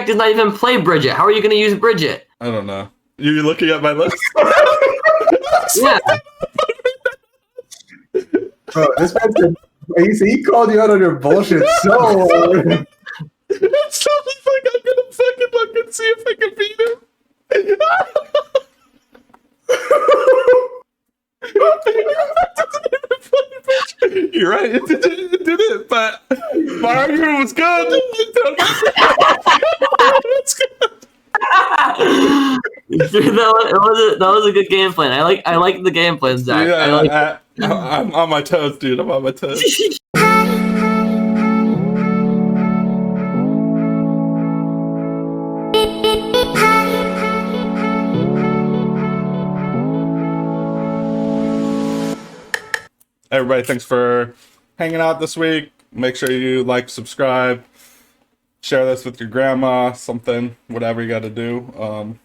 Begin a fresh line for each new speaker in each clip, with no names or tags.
Jack does not even play Bridget. How are you going to use Bridget?
I don't know. You looking at my list?
Yeah.
Bro, this man's been, he called you out on your bullshit so hard.
So he's like, I'm gonna fucking look and see if I can beat him. You're right, it did it, but my argument was good. It's good.
that was a good game plan. I like the game plan, Zach.
Yeah, I'm on my toes, dude. I'm on my toes. Everybody, thanks for hanging out this week. Make sure you like, subscribe, share this with your grandma, something, whatever you got to do.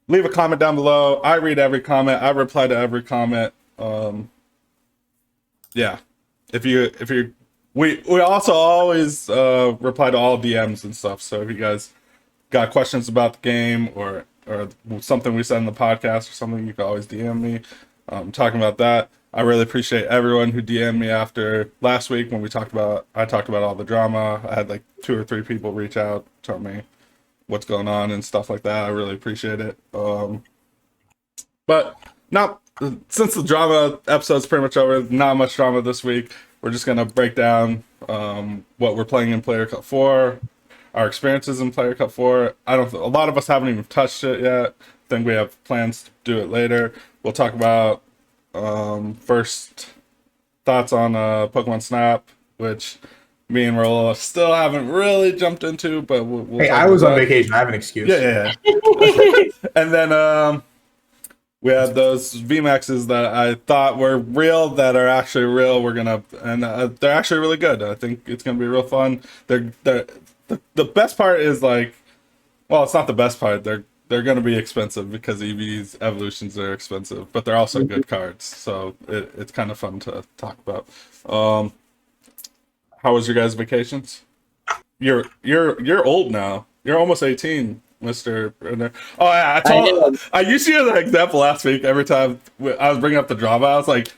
Leave a comment down below. I read every comment. I reply to every comment. Yeah. We also always reply to all DMs and stuff. So if you guys got questions about the game or something we said in the podcast or something, you can always DM me. Talking about that. I really appreciate everyone who DM'd me after last week when I talked about all the drama. I had like 2 or 3 people reach out, tell me what's going on and stuff like that. I really appreciate it. But now, since the drama episode's pretty much over, not much drama this week. We're just gonna break down what we're playing in Player Cup 4, our experiences in Player Cup 4. A lot of us haven't even touched it yet. I think we have plans to do it later. We'll talk about first thoughts on Pokemon Snap, which me and Rahul still haven't really jumped into, but we'll
hey, I was on vacation. I have an excuse.
Yeah. And then we had those VMAXs that I thought were real that are actually real. They're actually really good. I think it's gonna be real fun. The best part is like, well, it's not the best part. They're going to be expensive because EV's evolutions are expensive, but they're also good cards, so it's kind of fun to talk about. How was your guys' vacations? You're old now. You're almost 18, Mr. Brenner. Oh yeah, I used to use that example last week. Every time I was bringing up the drama, I was like,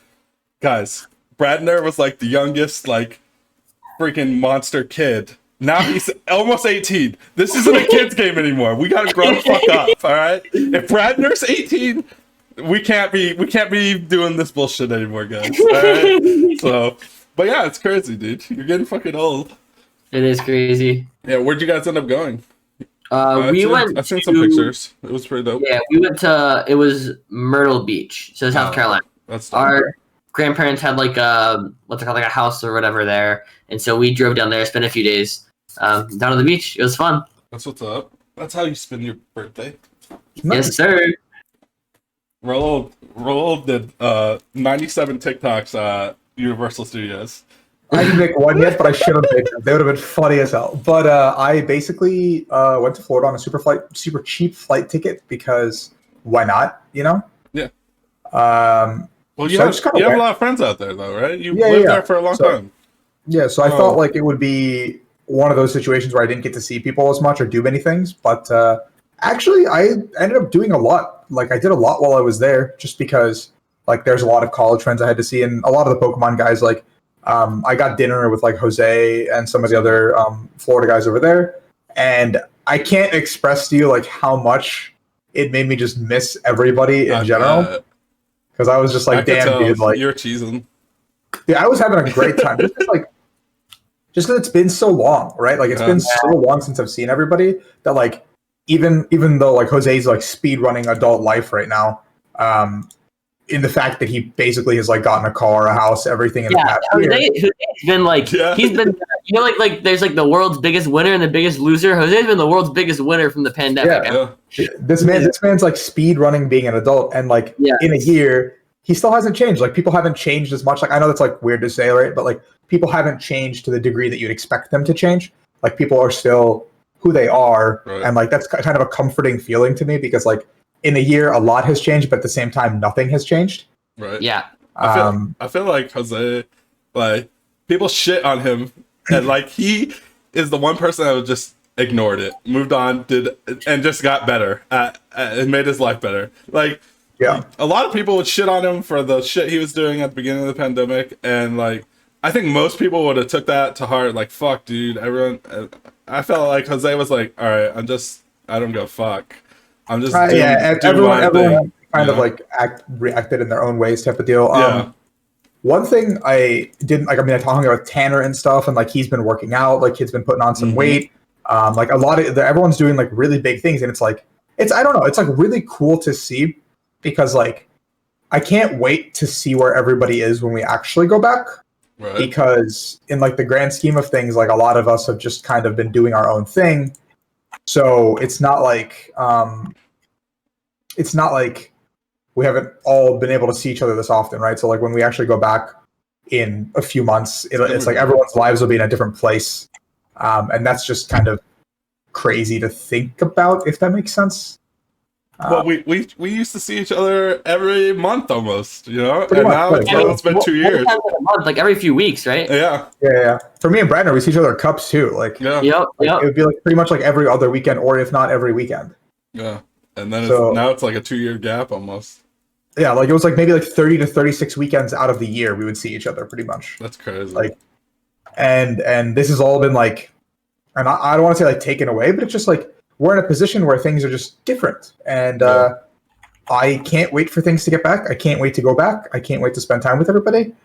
guys, Bradner was like the youngest, like freaking monster kid. Now he's almost 18. This isn't a kid's game anymore. We gotta grow the fuck up, all right? If Bradner's 18, we can't be doing this bullshit anymore, guys. All right? So, but yeah, it's crazy, dude. You're getting fucking old.
It is crazy.
Yeah, where'd you guys end up going?
I've
seen some pictures. It was pretty dope.
Yeah, we went to. It was Myrtle Beach, so South Carolina.
That's dope.
Our grandparents had like what's it called, like a house or whatever there, and so we drove down there, spent a few days down on the beach. It was fun.
That's what's up. That's how you spend your birthday.
Yes, sir.
Rahul did 97 TikToks at Universal Studios.
I didn't make one yet, but I should have made them. They would have been funny as hell. But I basically went to Florida on a super cheap flight ticket because why not? You know?
Yeah.
Well,
you have a lot of friends out there, though, right? You lived there for a long time.
Yeah, so I thought like it would be one of those situations where I didn't get to see people as much or do many things. But actually, I ended up doing a lot. Like, I did a lot while I was there just because, like, there's a lot of college friends I had to see. And a lot of the Pokemon guys, like, I got dinner with, like, Jose and some of the other Florida guys over there. And I can't express to you, like, how much it made me just miss everybody in general. Because I was just like, damn, dude, like,
you're cheesing.
Yeah, I was having a great time. Just because it's been so long, right? Like, it's been so long since I've seen everybody that, like, even though, like, Jose's, like, speed running adult life right now, in the fact that he basically has, like, gotten a car, a house, everything in the past year.
Jose's been, like, he's been, you know, like, there's, like, the world's biggest winner and the biggest loser. Jose's been the world's biggest winner from the pandemic.
Yeah. This man's, like, speed running being an adult, and, like, in a year, he still hasn't changed. Like, people haven't changed as much. Like, I know that's, like, weird to say, right? But, like, people haven't changed to the degree that you'd expect them to change. Like, people are still who they are. Right. And, like, that's kind of a comforting feeling to me because, like, in a year, a lot has changed, but at the same time, nothing has changed.
Right.
Yeah.
I feel like Jose, like, people shit on him. And, like, he is the one person that would just ignored it, moved on, and just got better. It made his life better. Like,
Yeah.
a lot of people would shit on him for the shit he was doing at the beginning of the pandemic, and like, I think most people would have took that to heart. Like, fuck, dude, everyone. I felt like Jose was like, all right, I don't give a fuck. I'm just doing
everyone
thing,
kind of like reacted in their own ways type of deal.
Yeah.
One thing I didn't like, I mean, I talking about Tanner and stuff, and like he's been working out, like he's been putting on some weight. Like a lot of everyone's doing like really big things, and it's like I don't know, it's like really cool to see because like I can't wait to see where everybody is when we actually go back.
Right.
Because in like the grand scheme of things, like a lot of us have just kind of been doing our own thing. So it's not like we haven't all been able to see each other this often, right? So like when we actually go back in a few months, it's like everyone's lives will be in a different place. And that's just kind of crazy to think about, if that makes sense.
Well, we used to see each other every month almost, you know? And
much,
now it's been 2 years.
A month, like every few weeks, right?
Yeah.
For me and Brandon, we see each other at cups too. Like,
Yep.
It would be like pretty much like every other weekend, or if not every weekend.
Yeah. And then now it's like a 2-year gap almost.
Yeah, like it was like maybe like 30 to 36 weekends out of the year we would see each other pretty much.
That's crazy.
Like, and this has all been like, and I don't want to say like taken away, but it's just like we're in a position where things are just different. And I can't wait for things to get back. I can't wait to go back. I can't wait to spend time with everybody.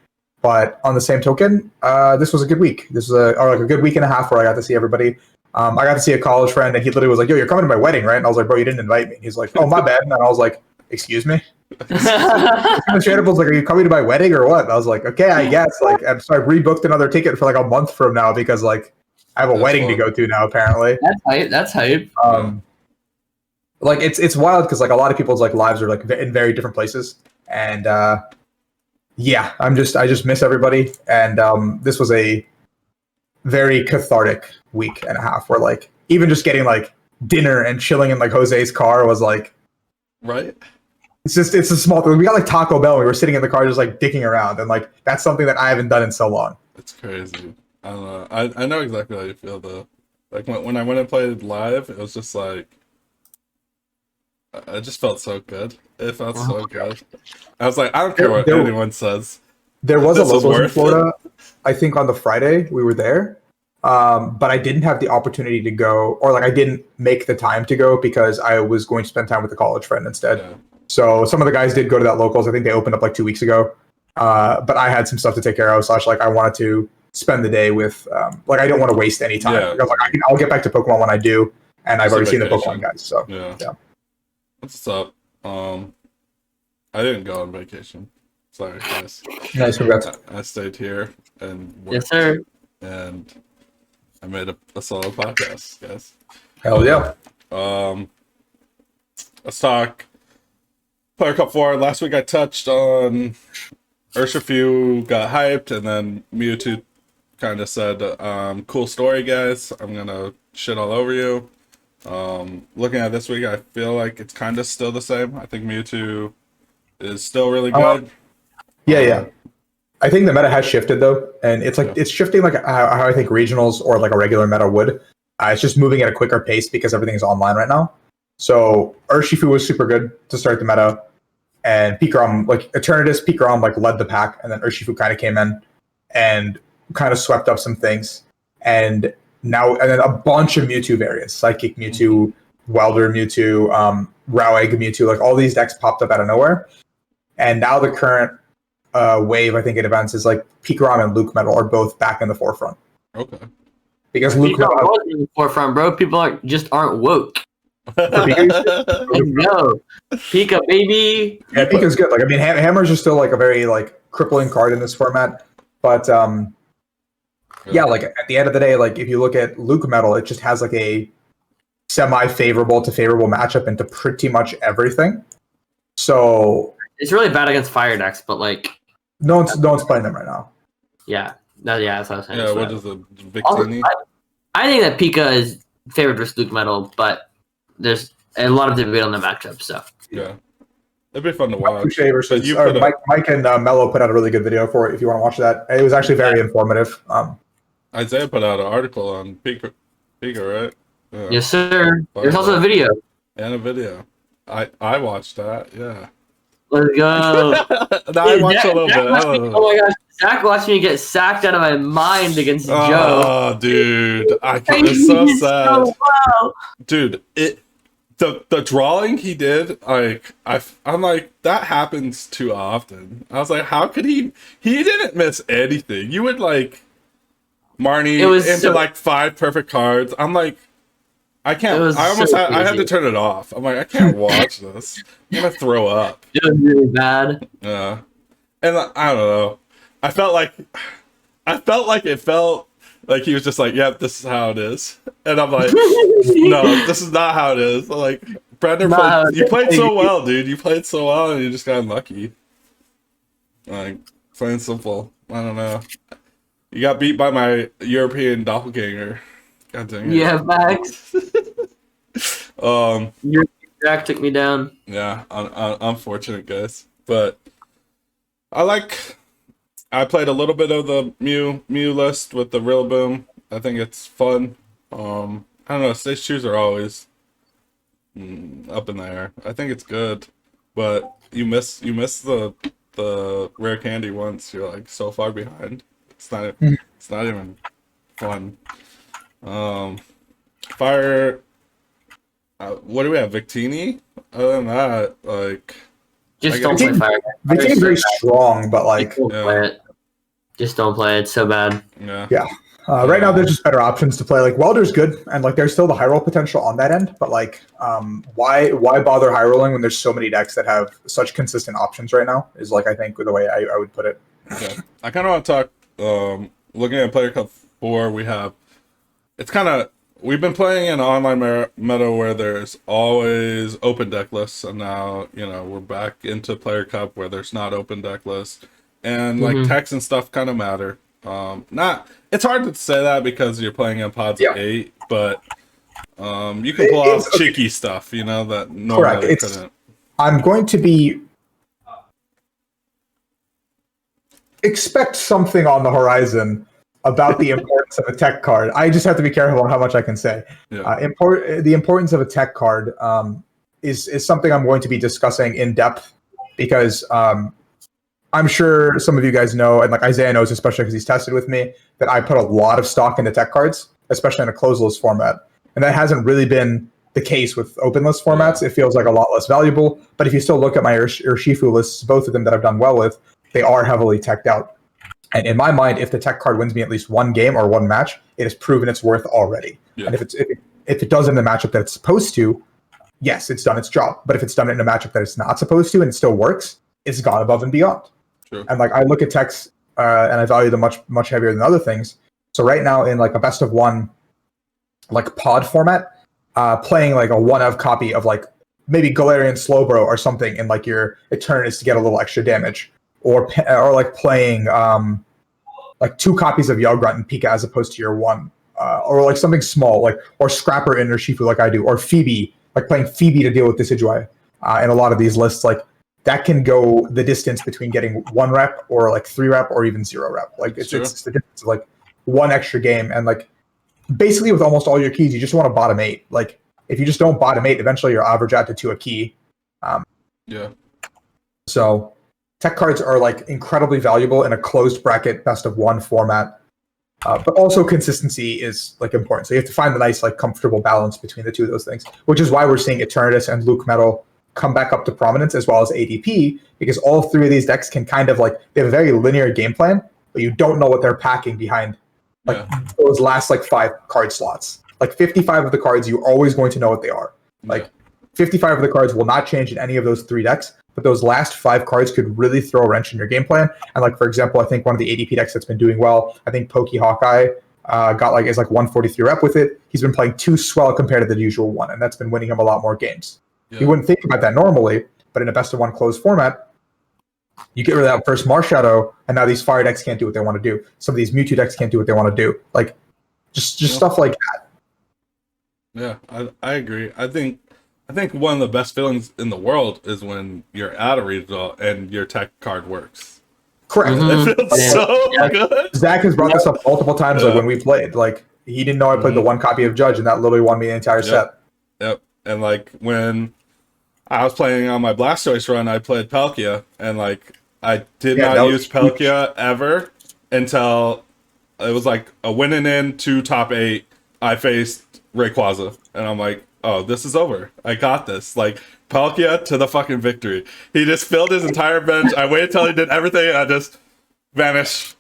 But on the same token, this was a good week. This was a good week and a half where I got to see everybody. I got to see a college friend, and he literally was like, "Yo, you're coming to my wedding, right?" And I was like, "Bro, you didn't invite me." And he's like, "Oh, my bad." And I was like, "Excuse me?" The straight up was like, "Are you coming to my wedding or what?" And I was like, "Okay, I guess." Like, and so I rebooked another ticket for like a month from now because like I have a wedding to go to now. Apparently,
that's hype.
Like it's wild because like a lot of people's like lives are like in very different places, and yeah, I just miss everybody, and this was a very cathartic week and a half where like even just getting like dinner and chilling in like Jose's car was like
right.
It's a small thing. We got like Taco Bell. We were sitting in the car just like dicking around, and like that's something that I haven't done in so long.
It's crazy. I don't know. I know exactly how you feel though. Like when I went and played live, it was just like I just felt so good. It felt so good. I was like, I don't care what anyone says.
There was a locals in Florida. I think on the Friday we were there, but I didn't have the opportunity to go, or like I didn't make the time to go because I was going to spend time with a college friend instead. Yeah. So some of the guys did go to that locals. I think they opened up like 2 weeks ago, but I had some stuff to take care of. / like I wanted to spend the day with, like I don't want to waste any time. Yeah. Like, I'll get back to Pokemon when I do, and I've already seen the Pokemon guys. So yeah.
What's up? I didn't go on vacation. Sorry, guys.
Nice, congrats.
I stayed here and worked.
Yes, sir.
And I made a solo podcast, guys.
Hell yeah.
Let's talk Player Cup 4. Last week I touched on Urshifu got hyped, and then Mewtwo kind of said, cool story, guys. I'm going to shit all over you. Looking at this week, I feel like it's kind of still the same. I think Mewtwo is still really good.
Yeah. I think the meta has shifted though, and it's like it's shifting like how I think regionals or like a regular meta would. It's just moving at a quicker pace because everything is online right now. So Urshifu was super good to start the meta, and Pikarom, like Eternatus, Pikarom like led the pack, and then Urshifu kind of came in and kind of swept up some things, and then a bunch of Mewtwo variants, Psychic Mewtwo, Welder Mewtwo, Rowegg Mewtwo, like all these decks popped up out of nowhere, and now the current wave, I think, at events is like Pikarom and Luke Metal are both back in the forefront.
Okay.
Because Luke Metal
was in the forefront, bro. People aren't woke. No, Pika, baby.
Yeah, Pika's good. Like I mean, Hammer's just still like a very like crippling card in this format, but yeah, like at the end of the day, like if you look at Luke Metal, it just has like a semi-favorable to favorable matchup into pretty much everything. So
it's really bad against fire decks, but like
no one's playing them right now.
Yeah, that's what I was saying.
Yeah, what is the Victini?
I think that Pika is favored versus Luke Metal, but there's a lot of debate on the matchup. So
yeah, it'd be fun to watch.
Mike and Mello put out a really good video for it. If you want to watch that, it was actually very informative.
Isaiah put out an article on Pika, right? Yeah.
Yes, sir.
Fuck
There's also a
that.
video.
And a video. I watched that. Yeah.
Let's go.
No, I watched a
Zach,
little
Zach
bit.
watched me, oh my gosh, Zach watched me get sacked out of my mind against Joe.
Oh, dude, it's so sad,
So well.
dude. The drawing he did, like I'm like, that happens too often. I was like, how could he? He didn't miss anything. You would like Marnie into like 5 perfect cards. I'm like, I can't. I almost had. I had to turn it off. I'm like, I can't watch this. I'm gonna throw up.
It was really bad.
Yeah, and I don't know. I felt like it felt like he was just like, "Yep, this is how it is," and I'm like, "No, this is not how it is." I'm like, Brandon, you played so well, dude. You played so well, and you just got unlucky. Like, plain simple. I don't know. You got beat by my European doppelganger. God dang it.
Yeah, Max. Your Jack took me down.
Yeah, unfortunate, guys. But I played a little bit of the Mew list with the Real Boom. I think it's fun. I don't know, stage 2s are always up in the air. I think it's good, but you miss the rare candy once. You're like so far behind. It's not even fun. Fire. What do we have? Victini? Other than that, like,
just don't play Fire.
Victini's very strong, but like,
don't play it. Just don't play it. It's so bad.
Yeah.
Right now, there's just better options to play. Like Welder's good, and like there's still the high roll potential on that end. But like, why bother high rolling when there's so many decks that have such consistent options right now? Is like I think the way I would put it.
Okay. I kind of want to talk. Looking at Player Cup 4, we've been playing an online meta where there's always open deck lists, and now we're back into Player Cup where there's not open deck lists, and like techs and stuff kind of matter. It's hard to say that because you're playing in pods of 8, but you can pull off cheeky stuff, that normally couldn't.
I'm going to be expect something on the horizon about the importance of a tech card. I just have to be careful on how much I can say.
Yeah.
The importance of a tech card is something I'm going to be discussing in depth because I'm sure some of you guys know, and like Isaiah knows, especially because he's tested with me, that I put a lot of stock into tech cards, especially in a closed list format. And that hasn't really been the case with open list formats. It feels like a lot less valuable. But if you still look at my Urshifu lists, both of them that I've done well with, they are heavily teched out. And in my mind, if the tech card wins me at least one game or one match, it has proven its worth already. Yeah. And if it does in the matchup that it's supposed to, yes, it's done its job. But if it's done in a matchup that it's not supposed to and it still works, it's gone above and beyond. True. And like I look at techs and I value them much heavier than other things. So right now in like a best of one, like pod format, playing like a one of copy of like maybe Galarian Slowbro or something in like your Eternatus to get a little extra damage, or like playing like 2 copies of Yellgrunt and Pika as opposed to your 1, or like something small like or Scrapper in Urshifu like I do, or Phoebe, like playing Phoebe to deal with Decidueye in a lot of these lists. Like that can go the distance between getting 1 rep or like 3 rep or even 0 rep. Like it's the difference of like 1 extra game. And like basically with almost all your keys, you just want to bottom 8. Like if you just don't bottom 8, eventually you'll average out to 2 a key. So tech cards are like incredibly valuable in a closed bracket best of one format. But also consistency is like important. So you have to find the nice like comfortable balance between the two of those things, which is why we're seeing Eternatus and Luke Metal come back up to prominence, as well as ADP, because all 3 of these decks can kind of like, they have a very linear game plan, but you don't know what they're packing behind like those last like 5 card slots. Like 55 of the cards, you're always going to know what they are. Like 55 of the cards will not change in any of those 3 decks, but those last 5 cards could really throw a wrench in your game plan. And like, for example, I think one of the ADP decks that's been doing well, I think Pokey Hawkeye got like, is like 143 rep with it. He's been playing 2 swell compared to the usual 1, and that's been winning him a lot more games. You wouldn't think about that normally, but in a best of one closed format, you get rid of that first Marshadow, and now these fire decks can't do what they want to do. Some of these Mewtwo decks can't do what they want to do. Like, just stuff like that.
Yeah, I agree. I think one of the best feelings in the world is when you're at a regional and your tech card works.
Correct.
It feels so good.
Zach has brought this up multiple times like when we played. Like, he didn't know I played the one copy of Judge, and that literally won me the entire set.
Yep. And like when I was playing on my Blastoise run, I played Palkia, and like I did not use Palkia ever until it was like a winning in 2 top 8. I faced Rayquaza, and I'm like, oh, this is over. I got this. Like, Palkia to the fucking victory. He just filled his entire bench. I waited till he did everything, and I just vanished.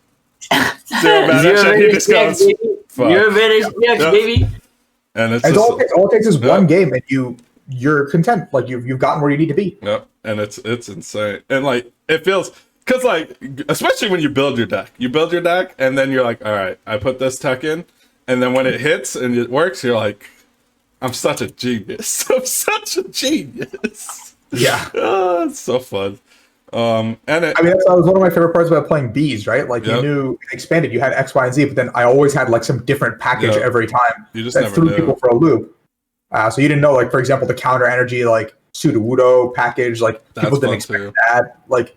Zero vanish, and he just goes, fuck.
You're vanished, baby.
And it's
all it takes is one game, and you're content. Like, you've gotten where you need to be.
Yep, and it's insane. And, like, it feels... Because, like, especially when you build your deck. You build your deck, and then you're like, all right, I put this tech in, and then when it hits and it works, you're like, I'm such a genius. I'm such a genius.
Yeah.
Oh, it's so fun. That
was one of my favorite parts about playing bees, right? Like, you knew it expanded, you had X, Y, and Z, but then I always had, like, some different package every time.
You just
that
never
threw
knew.
people for a loop. So you didn't know, like, for example, the counter energy, like, Sudowoodo package, like, people didn't expect that. Like,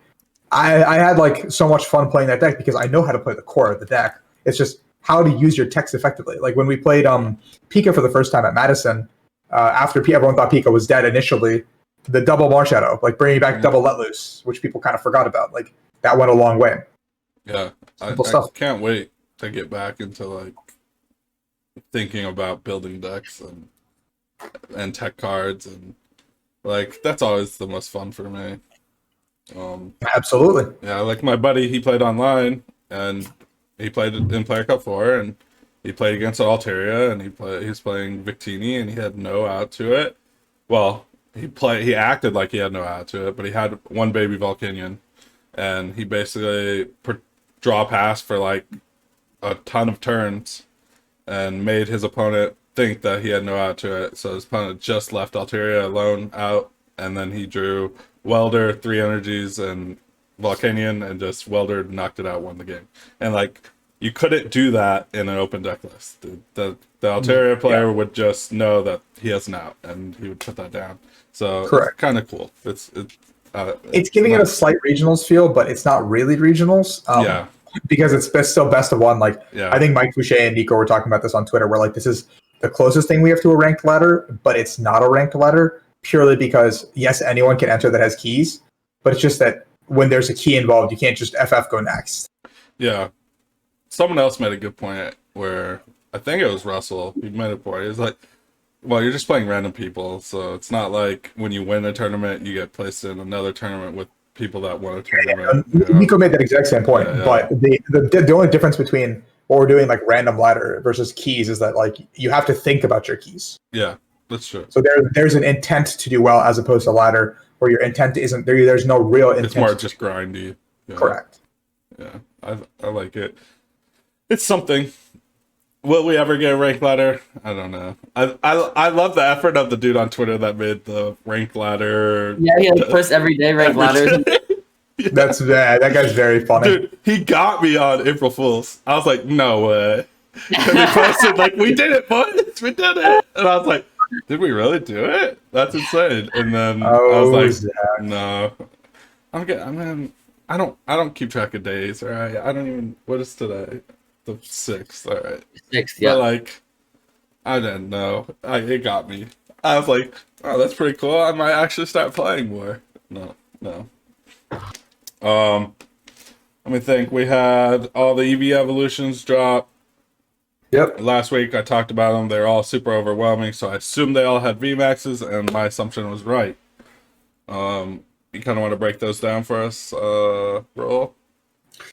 I had, like, so much fun playing that deck because I know how to play the core of the deck. It's just how to use your text effectively. Like, when we played Pika for the first time at Madison, after everyone thought Pika was dead initially, the double Marshadow, like, bringing back double Let Loose, which people kind of forgot about. Like, that went a long way.
Yeah. I can't wait to get back into, like, thinking about building decks and tech cards, and, like, that's always the most fun for me.
Absolutely.
Yeah, like my buddy, he played online, and he played in Player Cup 4, and he played against Altaria, and he was playing Victini, and he had no out to it. Well, he acted like he had no out to it, but he had one baby Volcanion, and he basically draw pass for like a ton of turns, and made his opponent think that he had no out to it. So his opponent just left Altaria alone out, and then he drew Welder, 3 energies, and Volcanion, and just Welder knocked it out, won the game. And like, you couldn't do that in an open deck list. The Altaria player would just know that he has an out, and he would put that down. So it's kind of cool. It's
giving it a slight regionals feel, but it's not really regionals. Because it's still best of one. Like, I think Mike Fouché and Nico were talking about this on Twitter, where like, this is the closest thing we have to a ranked ladder, but it's not a ranked ladder. Purely because, yes, anyone can enter that has keys, but it's just that when there's a key involved, you can't just FF go next.
Yeah. Someone else made a good point where, I think it was Russell, he made a point. He was like, well, you're just playing random people, so it's not like when you win a tournament, you get placed in another tournament with people that won a tournament.
Nico made that exact same point, but the only difference between what we're doing, like random ladder versus keys, is that like you have to think about your keys.
Yeah. That's true.
So there's an intent to do well as opposed to ladder where your intent isn't there. There's no real intent.
It's more just grindy. Yeah.
Correct.
Yeah, I like it. It's something. Will we ever get a rank ladder? I don't know. I love the effort of the dude on Twitter that made the rank ladder.
Yeah, he like puts everyday rank ladders.
That's bad. That guy's very funny.
Dude, he got me on April Fool's. I was like, no way. Because he posted like, we did it, boys. We did it. And I was like, did we really do it? That's insane. And then I was like,
Zach.
no. I don't keep track of days, all right? I don't even, what is today? The 6th, all right.
6th, yeah.
But like, I didn't know. It got me. I was like, oh, that's pretty cool. I might actually start playing more. No. Let me think. We had all the EV evolutions drop.
Yep.
Last week I talked about them. They're all super overwhelming, so I assumed they all had VMAXs, and my assumption was right. You kind of want to break those down for us, Rahul?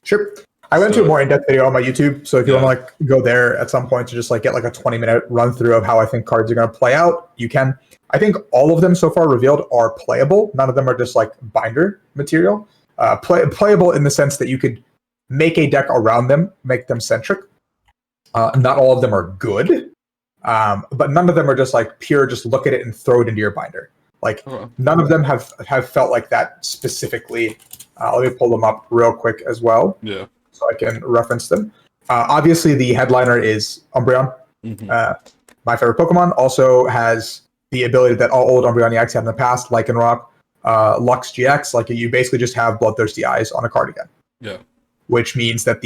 Sure. I went to a more in-depth video on my YouTube, so if you want to like go there at some point to just like get like a 20-minute run through of how I think cards are going to play out, you can. I think all of them so far revealed are playable. None of them are just like binder material. Playable in the sense that you could make a deck around them, make them centric. Not all of them are good, but none of them are just like pure, just look at it and throw it into your binder. Like none of them have felt like that specifically. Let me pull them up real quick as well.
Yeah.
So I can reference them. Obviously, the headliner is Umbreon.
Mm-hmm.
My favorite Pokemon also has the ability that all old Umbreon EX had in the past, Lycanroc, Lux GX. Like you basically just have Bloodthirsty Eyes on a card again.
Yeah.
Which means that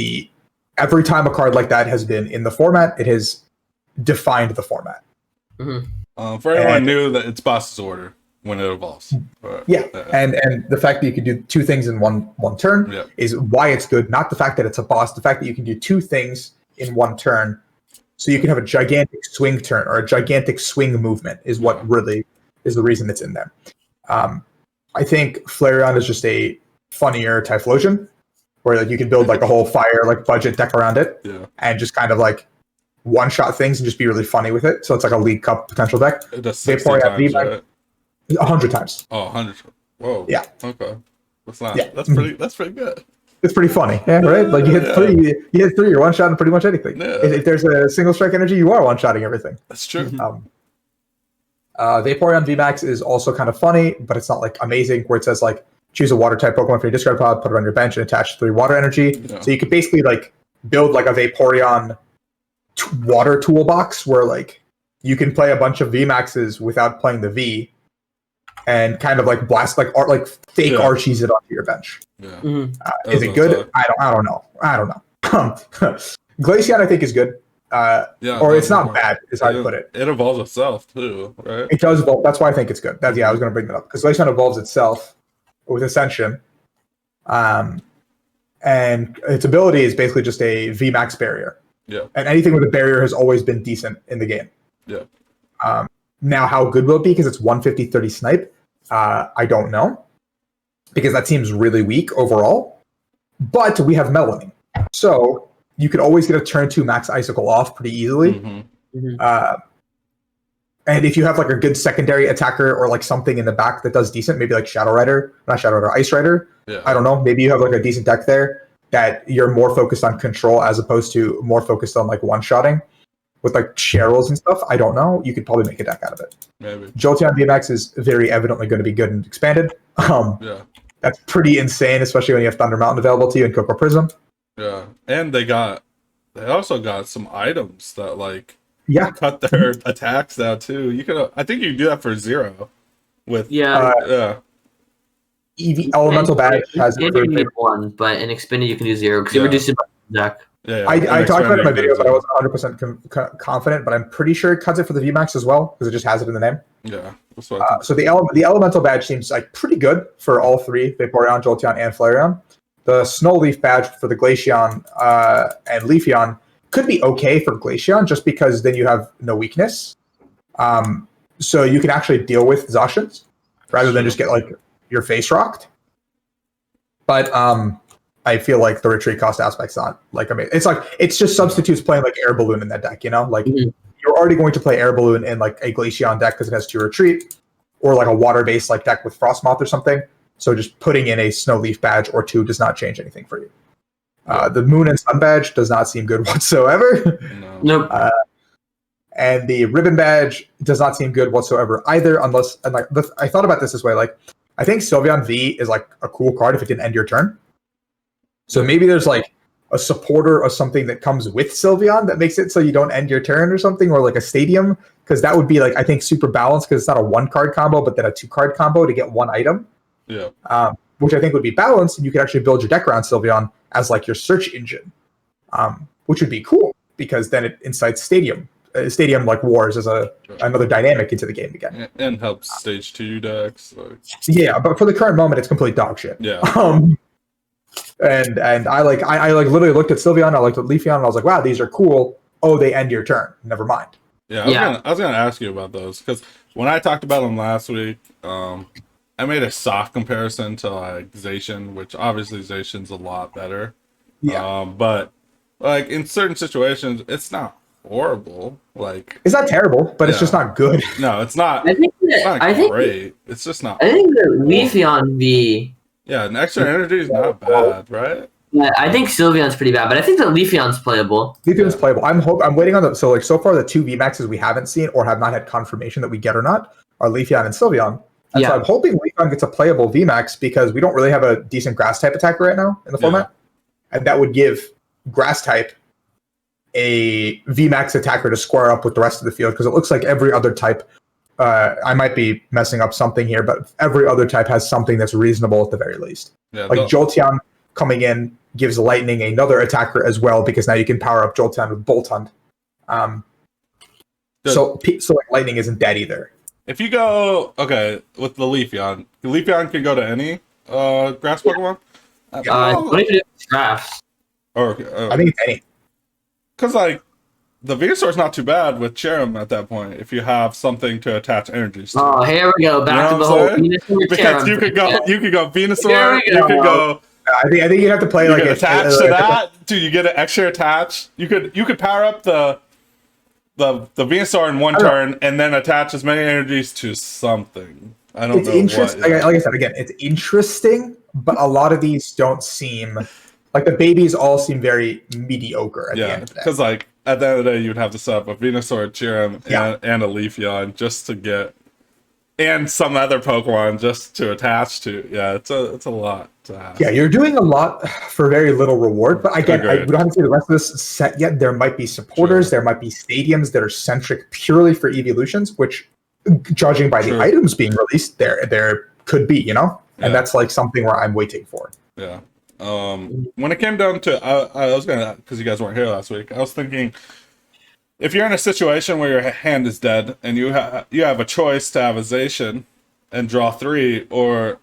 every time a card like that has been in the format, it has defined the format.
For everyone new, that it's boss's order when it evolves.
Yeah, and the fact that you can do two things in one turn is why it's good. Not the fact that it's a boss. The fact that you can do two things in one turn, so you can have a gigantic swing turn or a gigantic swing movement is what really is the reason it's in there. I think Flareon is just a funnier Typhlosion, where like you can build like a whole fire like budget deck around it, and just kind of like one-shot things and just be really funny with it. So it's like a League Cup potential deck.
It does 60 times, right?
100 times.
Oh, 100. Whoa.
Yeah.
Okay. That's not. Yeah. That's pretty good.
It's pretty funny, right? Like you hit three, you're one-shotting pretty much anything. Yeah. If there's a single strike energy, you are one-shotting everything.
That's true.
Vaporeon VMAX is also kind of funny, but it's not like amazing. Where it says like choose a water type Pokemon from your discard pile, put it on your bench, and attach 3 water energy. Yeah. So you could basically like build like a Vaporeon water toolbox where like you can play a bunch of VMAXs without playing the V, and kind of like blast like fake Archies it onto your bench.
Yeah.
Is it good? I don't know. Glaceon I think is good. Or it's not bad is how I put it.
It evolves itself too, right?
It does evolve. That's why I think it's good. I was going to bring that up because Glaceon evolves itself with Ascension, and its ability is basically just a VMAX barrier.
Yeah.
And anything with a barrier has always been decent in the game.
Yeah.
Now, how good will it be? Because it's 150-30 snipe. I don't know. Because that seems really weak overall. But we have Meloning. So you could always get a turn 2 max Icicle off pretty easily. And if you have like a good secondary attacker or like something in the back that does decent, maybe like Ice Rider, Ice Rider.
Yeah.
I don't know. Maybe you have like a decent deck there that you're more focused on control as opposed to more focused on like one-shotting with like Cheryls and stuff. I don't know. You could probably make a deck out of it.
Maybe.
Jolteon VMAX is very evidently going to be good and expanded. That's pretty insane, especially when you have Thunder Mountain available to you and Coco Prism.
Yeah, and they also got some items that like cut their attacks down too. I think you can do that for 0 with
eevee Elemental Badge has it for
1, but in expanded you can do 0 because it reduces it by deck.
I talked about it in my video, but I wasn't 100% confident. But I'm pretty sure it cuts it for the VMAX as well because it just has it in the name.
Yeah.
So the Elemental Badge seems like pretty good for all 3, Vaporeon, Jolteon, and Flareon. The Snow Leaf Badge for the Glaceon and Leafeon could be okay for Glaceon just because then you have no weakness. So you can actually deal with Zacians rather than just get like your face rocked. But I feel like the retreat cost aspect's not like it's just substitutes playing like Air Balloon in that deck, you know? Like you're already going to play Air Balloon in like a Glaceon deck because it has 2 retreat, or like a water-based like deck with Frostmoth or something. So just putting in a Snow Leaf Badge or 2 does not change anything for you. The Moon and Sun Badge does not seem good whatsoever.
Nope.
And the Ribbon Badge does not seem good whatsoever either, unless I thought about this way. Like, I think Sylveon V is like a cool card if it didn't end your turn. So maybe there's like a supporter or something that comes with Sylveon that makes it so you don't end your turn or something, or like a stadium, because that would be like, I think, super balanced because it's not a 1-card combo, but then a 2-card combo to get 1 item.
Yeah.
Which I think would be balanced, and you could actually build your deck around Sylveon as like your search engine, which would be cool because then it incites stadium like wars as another dynamic into the game again,
and helps stage 2 decks. Like.
Yeah, but for the current moment, it's complete dog shit.
Yeah.
And I literally looked at Sylveon, I looked at Leafeon, and I was like, wow, these are cool. Oh, they end your turn. Never mind.
Yeah, I was gonna ask you about those because when I talked about them last week, I made a soft comparison to like Zacian, which obviously Zacian's a lot better. Yeah. But like in certain situations, it's not horrible. Like
it's not terrible, but it's just not good.
No, it's not.
I think
great. It's just not.
I think the Leafeon V.
Yeah, an extra energy is not bad, right?
Yeah, I think Sylveon's pretty bad, but I think that Leafeon's playable.
Leafeon's playable. I'm waiting on so far the 2 VMAXs we haven't seen or have not had confirmation that we get or not are Leafeon and Sylveon. And so I'm hoping Leafeon gets a playable VMAX because we don't really have a decent grass type attacker right now in the format. And that would give grass type a VMAX attacker to square up with the rest of the field because it looks like every other type, I might be messing up something here, but every other type has something that's reasonable at the very least. Yeah, like Jolteon coming in gives Lightning another attacker as well because now you can power up Jolteon with Bolt Hunt. So like lightning isn't dead either.
If you go with the Leafeon can go to any grass Pokemon.
What if it is grass?
I think it's any.
Because like the Venusaur's not too bad with Cherim at that point if you have something to attach energies to.
Oh, here we go. Back to the whole Venusaur.
Because you could go Venusaur. You could go.
I think you have to play like
attach to that. Dude, you get an extra attach. You could power up the Venusaur in one turn and then attach as many energies to something. I don't know. It's interesting.
Like I said again, it's interesting, but a lot of these don't seem like the babies all seem very mediocre at the end of the day.
Because like at the end of the day, you'd have to set up a Venusaur, Cherim, and a Leafeon just to get, and some other Pokemon just to attach to. Yeah, it's a lot to have.
Yeah, you're doing a lot for very little reward. But again, we don't have to see the rest of this set yet. There might be supporters. There might be stadiums that are centric purely for evolutions, which, judging by the items being released, there could be, and that's like something where I'm waiting for.
Yeah. When it came down to, I was gonna, because you guys weren't here last week, I was thinking, if you're in a situation where your hand is dead and you have a choice to have a Zacian and draw 3, or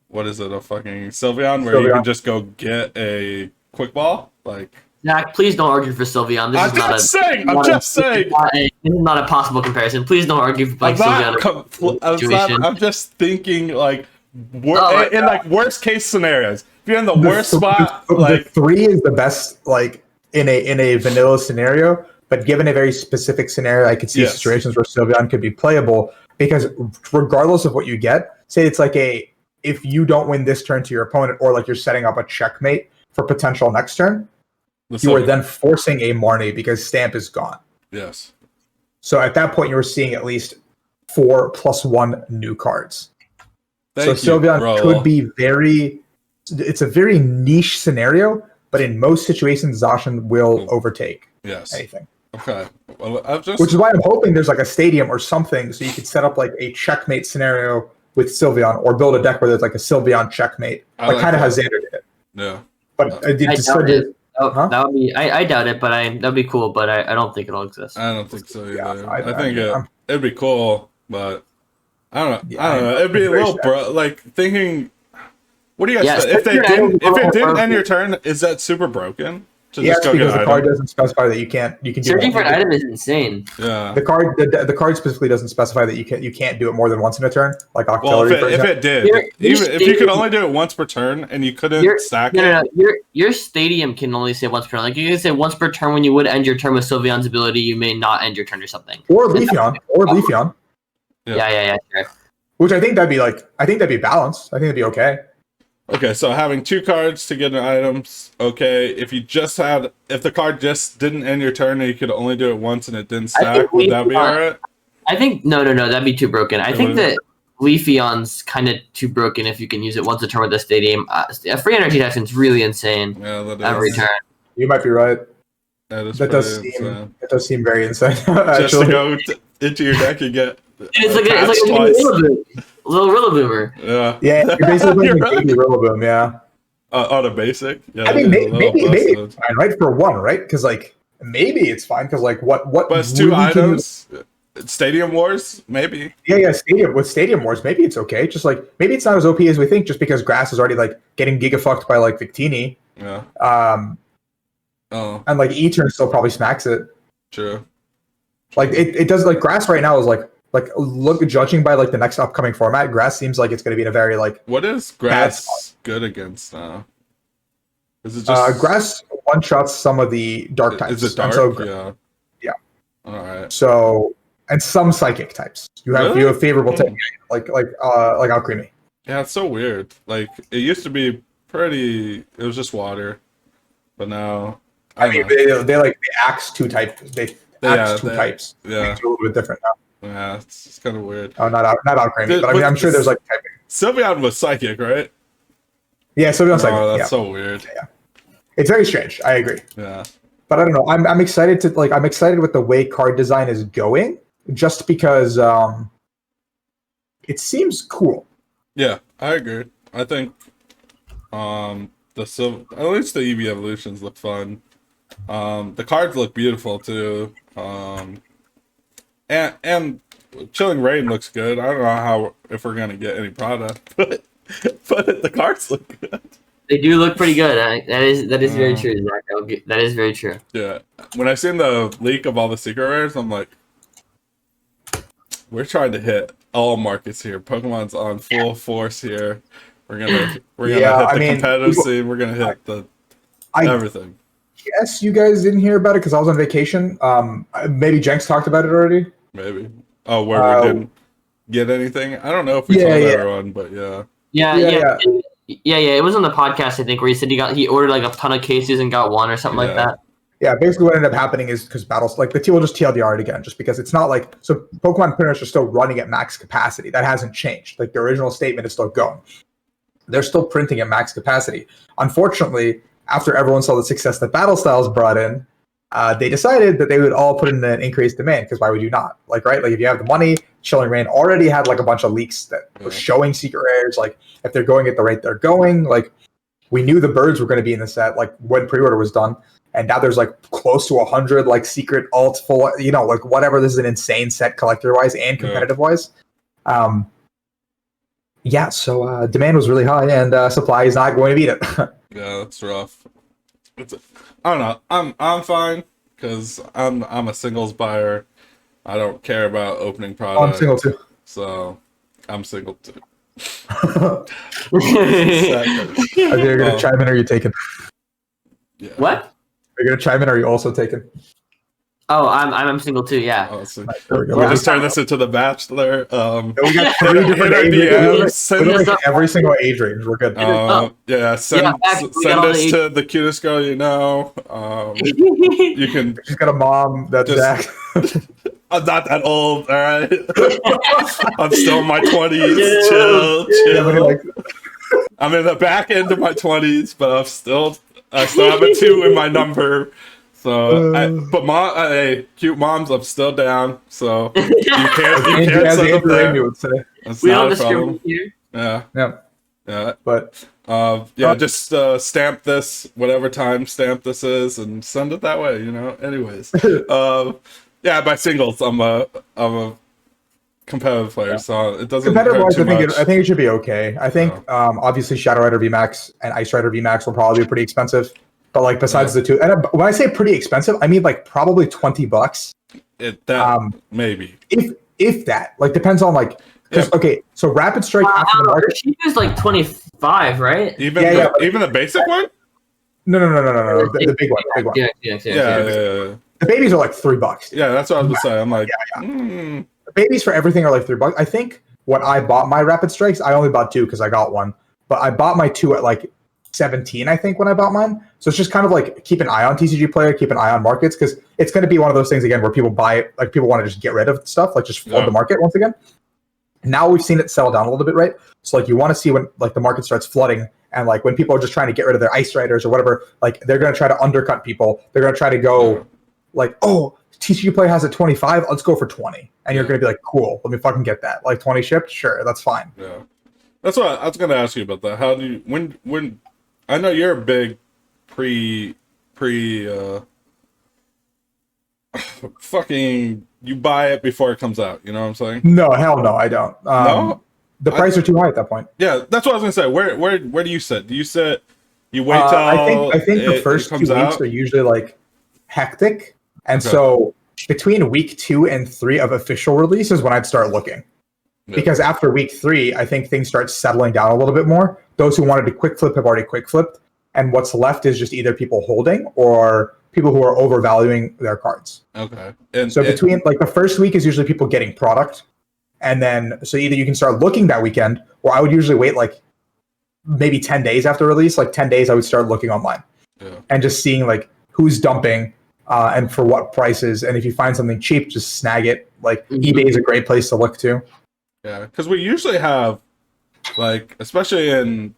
what is it, a fucking Sylveon, where you can just go get a Quick Ball, like.
Zach, please don't argue for Sylveon.
I'm just saying.
This is not a possible comparison. Please don't argue for Sylveon.
I'm just thinking like. In like worst case scenarios, if you're in the worst spot, like
the 3 is the best, like in a vanilla scenario. But given a very specific scenario, I could see situations where Sylveon could be playable because regardless of what you get, say it's like if you don't win this turn to your opponent, or like you're setting up a checkmate for potential next turn, you are then forcing a Marnie because Stamp is gone.
Yes.
So at that point, you were seeing at least 4+1 new cards. Sylveon could be it's a very niche scenario, but in most situations, Zacian will overtake anything.
Okay. Well,
which is why I'm hoping there's like a stadium or something, so you could set up like a checkmate scenario with Sylveon, or build a deck where there's like a Sylveon checkmate, like kind of how Xander did it.
Yeah.
But
I doubt it. That would be. I doubt it, but that'd be cool. But I don't think it'll exist.
I don't think so either. Yeah, I think it'd be cool, but. I don't know. It'd be a little like thinking. What do you guys? If it didn't end your turn, is that super broken?
Yes, because the card doesn't specify that you can.
Searching for an item is insane.
Yeah.
The card specifically doesn't specify that you can't do it more than once in a turn, like Octillery.
Well, if it did, if you could only do it once per turn and you couldn't stack it.
No. Your stadium can only say once per turn. Like you can say once per turn when you would end your turn with Sylveon's ability, you may not end your turn or something.
Or Leafeon.
Yeah, sure.
Which I think that'd be balanced. I think that'd be okay.
Okay, so having 2 cards to get an items, okay. If the card just didn't end your turn and you could only do it once and it didn't stack, would that be alright?
I think no, that'd be too broken. I think that Leafeon's kind of too broken if you can use it once a turn with the stadium. A free energy action is really insane.
Yeah, that is.
Every turn.
You might be right.
That
does seem very insane.
Just to go into your deck and get.
It's like a little Rillaboom.
Yeah,
you're basically playing a baby Rillaboom. Yeah.
On a basic. Yeah.
I mean, maybe it's fine, right? For 1, right? Because like maybe it's fine because like what?
But it's 2 items. Stadium Wars, maybe.
Yeah. Stadium Wars, maybe it's okay. Just like maybe it's not as OP as we think, just because Grass is already like getting gigafucked by like Victini.
Yeah.
And like E-Turn still probably smacks it.
True.
Like it does, like Grass right now is like judging by like the next upcoming format, Grass seems like it's going to be in a very like.
What is Grass good against now? Is it just
Grass one-shots some of the dark types?
Is it dark?
Yeah.
All right.
So and some psychic types. You have favorable like Alcremie.
Yeah, it's so weird. Like it used to be pretty. It was just water, but now.
I mean, they axe 2 types. They axe 2 types.
Yeah,
it's a little bit different now.
Yeah, it's kind of weird.
Oh, not Alcremie, but I mean, I'm sure there's like typing.
Sylveon was psychic, right?
Yeah, Sylveon's psychic.
Oh, that's so weird.
Yeah, it's very strange. I agree.
Yeah,
but I don't know. I'm excited I'm excited with the way card design is going, just because it seems cool.
Yeah, I agree. I think at least the EV evolutions look fun. The cards look beautiful too. And Chilling Rain looks good. I don't know if we're gonna get any product, but the cards look good.
They do look pretty good. That is very true, Zach. That is very true.
Yeah. When I seen the leak of all the secret rares, I'm like, we're trying to hit all markets here. Pokemon's on full force here. We're gonna hit the competitive scene. We're gonna hit everything.
Yes, you guys didn't hear about it because I was on vacation. Maybe Jenks talked about it already.
Maybe. Oh, where we didn't get anything. I don't know if we told everyone, but yeah.
Yeah. It was on the podcast, I think, where he said he ordered like a ton of cases and got one or something like that.
Yeah, basically what ended up happening is because battles, like the team will just TLDR it again, just because it's not like, so Pokemon printers are still running at max capacity. That hasn't changed. Like the original statement is still going. They're still printing at max capacity. Unfortunately, after everyone saw the success that Battle Styles brought in, they decided that they would all put in an increased demand, because why would you not? Like, right? Like if you have the money, Chilling Rain already had like a bunch of leaks that were showing secret rares. Like if they're going at the rate they're going, like we knew the birds were going to be in the set, like when pre-order was done. And now there's like close to 100 like secret alts full, like whatever. This is an insane set collector-wise and competitive-wise. So demand was really high and supply is not going to beat it.
Yeah, that's rough. I don't know. I'm fine because I'm a singles buyer. I don't care about opening product.
I'm single too.
So I'm single too.
Are you going to chime in or are you taking?
Yeah.
What?
Are you going to chime in or are you also taking?
Oh, I'm single too. Yeah.
Oh, so we just turn this into The Bachelor.
We got 3 different age ranges. Every single age range. We're good.
Send us to the cutest girl you know. You can.
She's got a mom that's Zach.
I'm not that old. All right. I'm still in my 20s. Chill. I'm in the back end of my 20s, but I still have a 2 in my number. So, but cute moms, I'm still down. So you can't send them there. That's
we
not
don't
a problem.
discriminate here.
Yeah.
But
just stamp this whatever time stamp this is and send it that way. Anyways, by singles, I'm a competitive player, so it doesn't.
Competitive-wise, I think it should be okay. I think obviously Shadow Rider VMAX and Ice Rider VMAX will probably be pretty expensive. But like besides the two, and when I say pretty expensive, I mean like probably $20.
Maybe
if that, like depends on like. Okay, so Rapid Strike after the market.
She was like 25, right?
Even the basic one?
No. The big one.
Yeah.
The babies are like $3.
Yeah, that's what I was gonna say. I'm like,
The babies for everything are like $3. I think when I bought my Rapid Strikes, I only bought 2 because I got one, but I bought my 2 at like 17, I think, when I bought mine. So it's just kind of like keep an eye on TCG Player, keep an eye on markets, because it's going to be one of those things again where people buy it, like people want to just get rid of stuff, like just flood the market once again. Now we've seen it settle down a little bit, right? So like you want to see when like the market starts flooding and like when people are just trying to get rid of their Ice Riders or whatever, like they're going to try to undercut people. They're going to try to go like, oh, TCG Player has it 25, let's go for 20. And you're going to be like, cool, let me fucking get that. Like 20 shipped? Sure, that's fine.
Yeah. That's what I was going to ask you about that. How do you, when I know you're a big fucking, you buy it before it comes out, you know what I'm saying?
No, hell no, I don't.
No?
The prices are too high at that point.
Yeah, that's what I was gonna say. Where do you sit? Do you sit, you wait till
I think the first 2 weeks are usually like hectic. And so between week 2 and 3 of official release is when I'd start looking. Yeah. Because after week 3, I think things start settling down a little bit more. Those who wanted to quick flip have already quick flipped. And what's left is just either people holding or people who are overvaluing their cards.
Okay.
Between like the first week is usually people getting product. And then, so either you can start looking that weekend, or I would usually wait like maybe 10 days after release. Like 10 days, I would start looking online and just seeing like who's dumping and for what prices. And if you find something cheap, just snag it. Like eBay is a great place to look to.
Yeah, because we usually have, like, especially in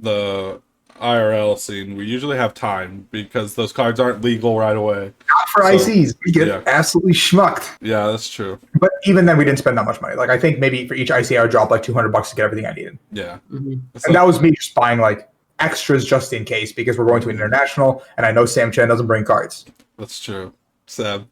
the IRL scene, we usually have time because those cards aren't legal right away.
Not for ICs. We get absolutely schmucked.
Yeah, that's true.
But even then, we didn't spend that much money. Like, I think maybe for each IC, I would drop like $200 to get everything I needed.
Yeah.
And that was me just buying like extras just in case because we're going to an international, and I know Sam Chen doesn't bring cards.
That's true, Sam.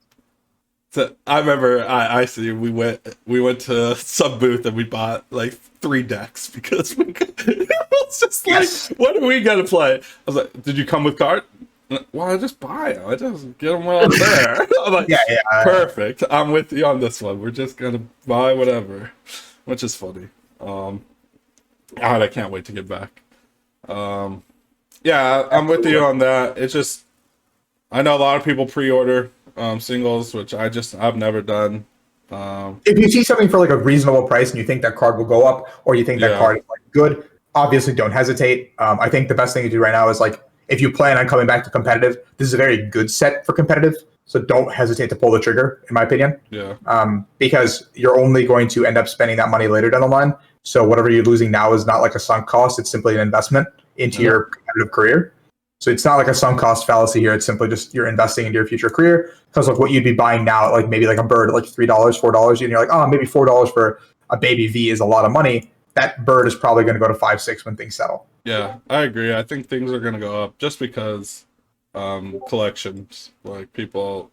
So I remember I see we went to some booth and we bought like 3 decks because it was just like, what are we gonna play? I was like, did you come with card? Well, I just buy them. I just get them while I'm there. I'm like,
Yeah.
Perfect. I'm with you on this one. We're just gonna buy whatever, which is funny. God, I can't wait to get back. Yeah, I'm with you on that. It's just, I know a lot of people pre-order singles, which I've never done.
If you see something for like a reasonable price and you think that card will go up, or you think that card is like good, obviously don't hesitate. I think the best thing to do right now is like, if you plan on coming back to competitive, this is a very good set for competitive. So don't hesitate to pull the trigger, in my opinion.
Yeah.
Because you're only going to end up spending that money later down the line. So whatever you're losing now is not like a sunk cost. It's simply an investment into your competitive career. So it's not like a sunk cost fallacy here. It's simply just you're investing into your future career. Because like what you'd be buying now, like maybe like a bird at like $3, $4, and you're like, oh, maybe $4 for a baby V is a lot of money. That bird is probably going to go to 5, 6 when things settle.
Yeah, I agree. I think things are going to go up just because collections, like people,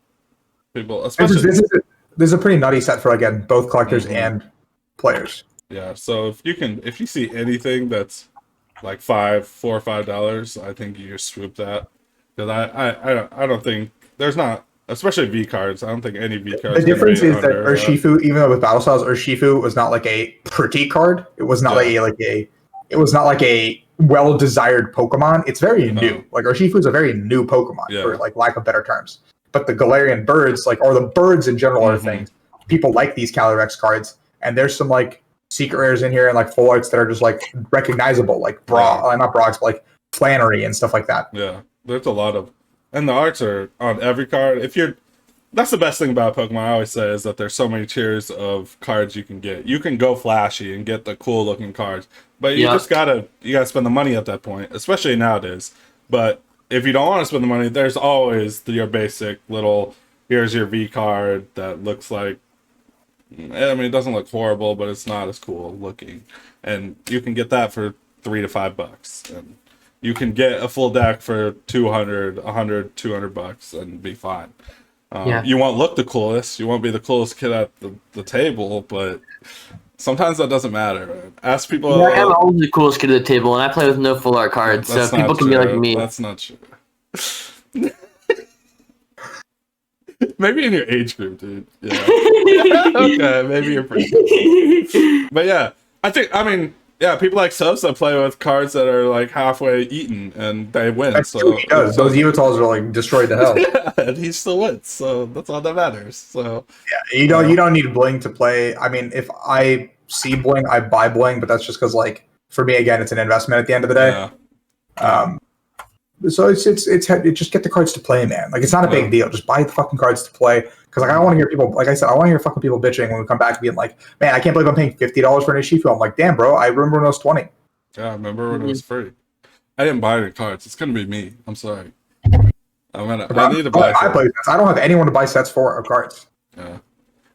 especially
This is a pretty nutty set for, again, both collectors and players.
Yeah, so if you see anything that's like $4 or $5, I think you just swoop that, because I don't think there's not, especially V cards. I don't think any V cards.
The difference is that Urshifu, even though with Battle Styles, Urshifu was not like a pretty card. It was not it was not like a well-desired Pokemon. It's very new. Like Urshifu is a very new Pokemon, for like lack of better terms. But the Galarian birds, like, or the birds in general, are things people like these Calyrex cards, and there's some like secret rares in here and like full arts that are just like recognizable, like not Brogs, but like Flannery and stuff like that.
Yeah, there's a lot of, and the arts are on every card. That's the best thing about Pokemon, I always say, is that there's so many tiers of cards you can get. You can go flashy and get the cool looking cards, but you gotta spend the money at that point, especially nowadays. But if you don't want to spend the money, there's always your basic little, here's your V card that looks like, I mean, it doesn't look horrible, but it's not as cool looking. And you can get that for $3 to $5. And you can get a full deck for $200, $100, $200 and be fine. You won't look the coolest. You won't be the coolest kid at the table, but sometimes that doesn't matter. Man. Ask people.
Yeah, I'm always the coolest kid at the table, and I play with no full art cards, so people can be like me.
That's not true. Maybe in your age group, dude. Yeah. Okay, maybe you're pretty cool. But yeah, people like Sosa play with cards that are like halfway eaten and they win.
That's true, he does. Those Evotols are like destroyed to hell.
Yeah, and he still wins, so that's all that matters. So
yeah, you don't need bling to play. I mean, if I see bling, I buy bling, but that's just because like for me again, it's an investment at the end of the day. Yeah. So it's just get the cards to play, man. Like it's not a big deal. Just buy the fucking cards to play. Because like I don't want to hear people, like I said, I want to hear fucking people bitching when we come back being like, man, I can't believe I'm paying $50 for an Urshifu. I'm like, damn, bro, I remember when it was 20.
Yeah, I remember when it was free. I didn't buy any cards. It's gonna be me. I'm sorry. I need to buy.
I play sets. I don't have anyone to buy sets for or cards.
Yeah,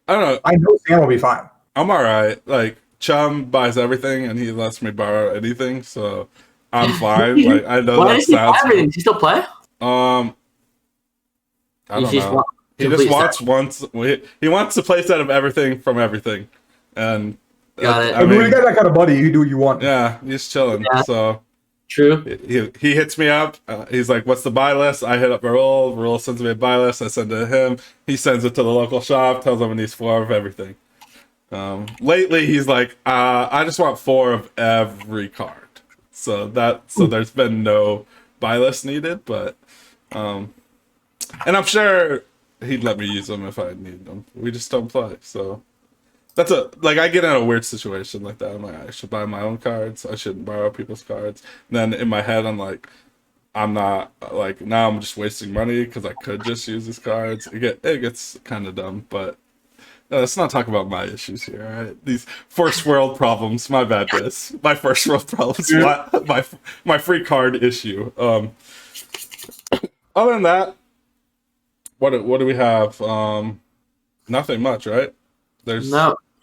I don't know.
I know Sam will be fine.
I'm all right. Like Chum buys everything and he lets me borrow anything, so I'm fine. Like I know that sounds.
Does he still play?
I don't know. He just he wants a play set of everything from everything, and
got it. I mean, when you got that kind of money, you can do what you want.
Yeah, he's chilling. Yeah. So
true.
He hits me up. He's like, "What's the buy list?" I hit up Rahul. Rahul sends me a buy list. I send it to him. He sends it to the local shop. Tells him he needs 4 of everything. Lately, he's like, "I just want 4 of every card." So there's been no buy list needed, but and I'm sure he'd let me use them if I need them. We just don't play, so that's I get in a weird situation like that. I'm like, I should buy my own cards. I shouldn't borrow people's cards. And then in my head, I'm like, I'm not like now. I'm just wasting money because I could just use these cards. It gets kind of dumb, but let's not talk about my issues here. All right? These first world problems. My bad, this. My first world problems. My free card issue. Other than that. What do we have? Nothing much, right? There's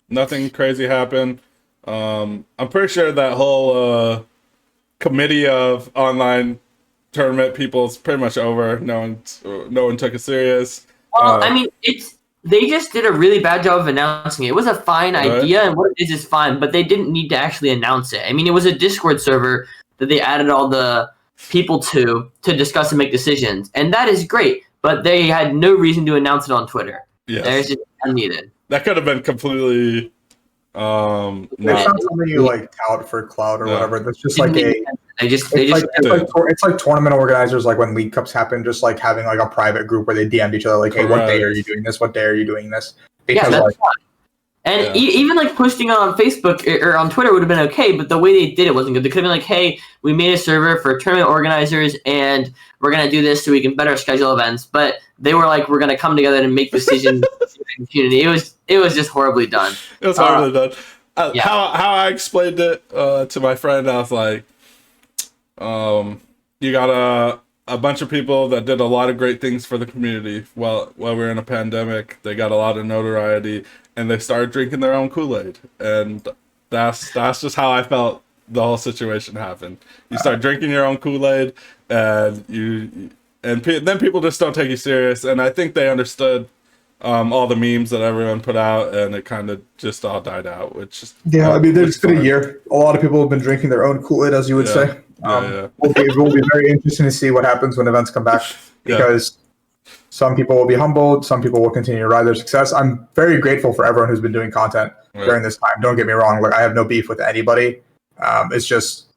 nothing crazy happened. I'm pretty sure that whole committee of online tournament people's pretty much over. No one took it serious.
Well, I mean, they just did a really bad job of announcing it. It was a fine idea, and what it is fine, but they didn't need to actually announce it. I mean, it was a Discord server that they added all the people to discuss and make decisions, and that is great. But they had no reason to announce it on Twitter.
Yes.
There's just unneeded.
That could have been completely.
It's not something you like tout for cloud or whatever. That's just like it's like tournament organizers, like when League Cups happen, just like having like a private group where they DM'd each other like, hey, what day are you doing this? What day are you doing this? Because
that's fine. And even like posting on Facebook or on Twitter would have been okay, but the way they did it wasn't good. They could have been like, hey, we made a server for tournament organizers and we're going to do this so we can better schedule events. But they were like, we're going to come together and make decisions in the community. It was just horribly done.
It was horribly done. How I explained it to my friend, I was like, you got a bunch of people that did a lot of great things for the community while we were in a pandemic. They got a lot of notoriety, and they started drinking their own Kool-Aid. And that's just how I felt the whole situation happened. You start drinking your own Kool-Aid, and then people just don't take you serious. And I think they understood all the memes that everyone put out, and it kind of just all died out.
I mean, there's been a year. A lot of people have been drinking their own Kool-Aid, as you would say. It will be very interesting to see what happens when events come back, because some people will be humbled, some people will continue to ride their success. I'm very grateful for everyone who's been doing content during this time. Don't get me wrong, like I have no beef with anybody. It's just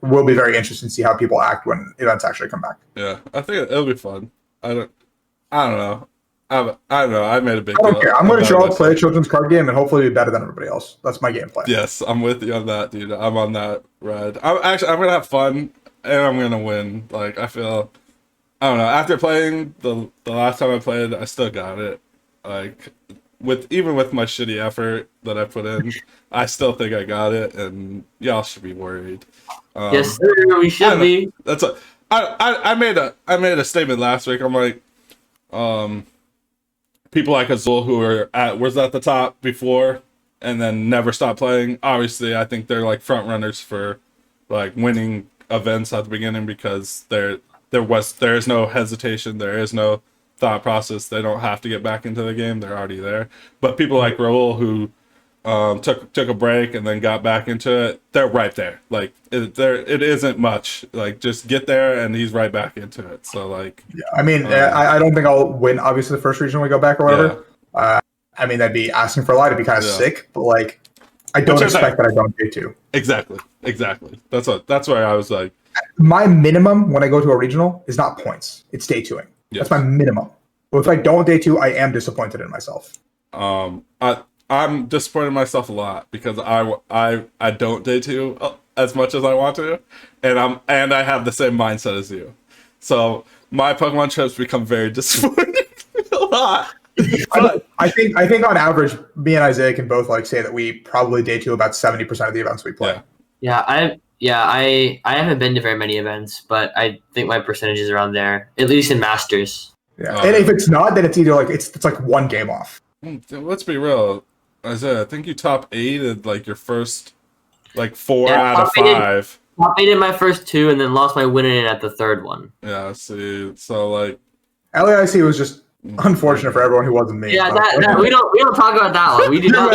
will be very interesting to see how people act when events actually come back.
Yeah, I think it'll be fun. I don't know. I don't know. I made a big.
I don't care. I'm going to show up, play a children's card game, and hopefully be better than everybody else. That's my game plan.
Yes, I'm with you on that, dude. I'm on that ride. I'm going to have fun, and I'm going to win. Like I don't know. After playing the last time I played, I still got it. Like even with my shitty effort that I put in, I still think I got it, and y'all should be worried.
Yes, sir. We should be.
That's I made a statement last week. I'm like, people like Azul who was at the top before and then never stopped playing. Obviously, I think they're like front runners for like winning events at the beginning, because there is no hesitation, there is no thought process. They don't have to get back into the game; they're already there. But people like Rahul who took a break and then got back into it, they're right there. Like it isn't much. Like just get there and he's right back into it. So like,
I mean, I don't think I'll win. Obviously, the first region we go back or whatever. Yeah. I mean, that'd be asking for a lot. It'd be kind of sick, but like, I don't expect that I don't day two.
Exactly. That's why I was like,
my minimum when I go to a regional is not points. It's day twoing. Yes. That's my minimum. But if I don't day two, I am disappointed in myself.
I'm disappointed in myself a lot because I don't day two as much as I want to, and I have the same mindset as you. So my Pokemon trips become very disappointing a lot.
I think on average, me and Isaiah can both like say that we probably day two about 70% of the events we play.
I haven't been to very many events, but I think my percentage is around there, at least in Masters.
Yeah, and if it's not, then it's either like it's like one game off.
Let's be real, Isaiah. I think you top 8 at like your first like 4 out of 5.
Top 8 in my first 2, and then lost my win in at the third one.
Yeah, see, so like
LAIC was just unfortunate for everyone who wasn't me.
Yeah, we don't talk about that one. We do not.